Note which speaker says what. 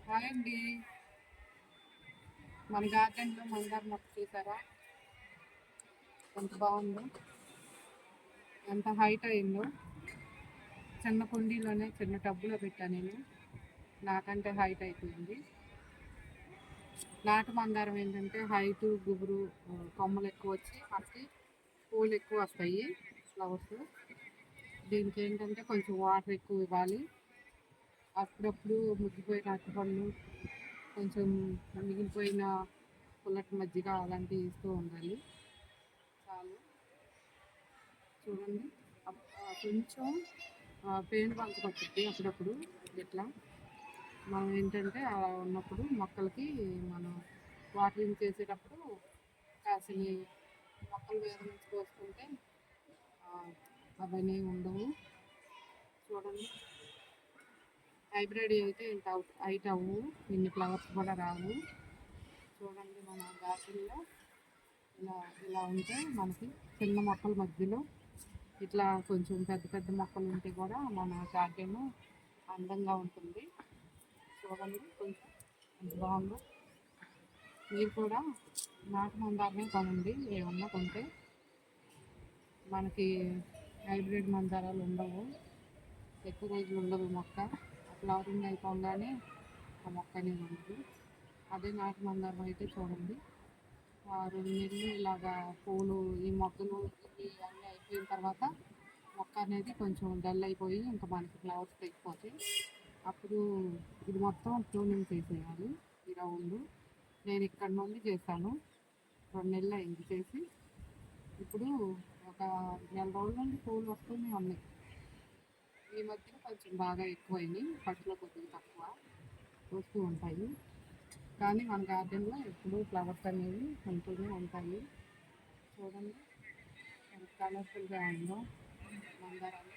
Speaker 1: Hi అండి. మన గార్డెన్లో మందార మొక్క చూసారా ఎంత బాగుందో, ఎంత హైట్ అయిందో. చిన్న కుండీలోనే చిన్న టబ్బులో పెట్టా నేను. నాకంటే హైట్ అయిపోయింది. నాటు మందారం ఏంటంటే హైటు గుబురు, కొమ్మలు ఎక్కువ వచ్చి మనకి పూలు ఎక్కువ వస్తాయి, ఫ్లవర్స్. దీనికి ఏంటంటే కొంచెం వాటర్ ఎక్కువ ఇవ్వాలి. అప్పుడప్పుడు ముగ్గిపోయిన అరటిపళ్ళు, కొంచెం మిగిలిపోయిన పుల్లటి మజ్జిగ అలాంటివి ఇస్తూ ఉండాలి. చాలు. చూడండి, కొంచెం పెయింట్ బంక్ పట్టుద్ది అప్పుడప్పుడు. ఇట్లా మనం ఏంటంటే అలా ఉన్నప్పుడు మొక్కలకి మనం వాటరింగ్ చేసేటప్పుడు కాసిన మొక్కలు వేరే నుంచి కోసుకుంటే అవన్నీ ఉండవు. చూడండి, హైబ్రిడ్ అయితే ఇంత హైట్ అవ్వు, ఇన్ని ఫ్లవర్స్ కూడా రావు. చూడండి, మన గార్డెన్లో ఇలా ఇలా ఉంటే మనకి చిన్న మొక్కల మధ్యలో ఇట్లా కొంచెం పెద్ద పెద్ద మొక్కలు ఉంటే కూడా మన గార్డెన్ అందంగా ఉంటుంది. చూడండి కొంచెం ఎంత బాగుందో. మీరు కూడా నాటు మందారమే కొనండి, ఏమన్నా కొంటే. మనకి హైబ్రిడ్ మందారాలు ఉండవు, ఎక్కువ రోజులు ఉండదు మొక్క. ఫ్లవరింగ్ అయిపోగానే ఆ మొక్క అనేది ఉండదు. అదే నాటు మందారం అయితే చూడండి, 2 నెలలు ఇలాగా పూలు, ఈ మొగ్గలు ఇవి అన్నీ అయిపోయిన తర్వాత మొక్క అనేది కొంచెం డల్ అయిపోయి ఇంకా మనకి ఫ్లవర్స్ తెగిపోతాయి. అప్పుడు ఇది మొత్తం ప్రూనింగ్ చేసేయాలి. ఈ రౌండ్ నేను ఇక్కడ నుండి చేశాను, 2 నెలలు అయింది చేసి. ఇప్పుడు ఒక నెల రోజుల నుండి పూలు వస్తూనే ఉన్నాయి. ఈ మధ్యన కొంచెం బాగా ఎక్కువైనాయి, ఫస్ట్లో కొద్దిగా తక్కువ వస్తూ ఉంటాయి. కానీ మన గార్డెన్లో ఎప్పుడూ ఫ్లవర్స్ అనేవి ఉంటూనే ఉంటాయి. చూడండి ఎంత కలర్ఫుల్గా ఉందో మందారాలు.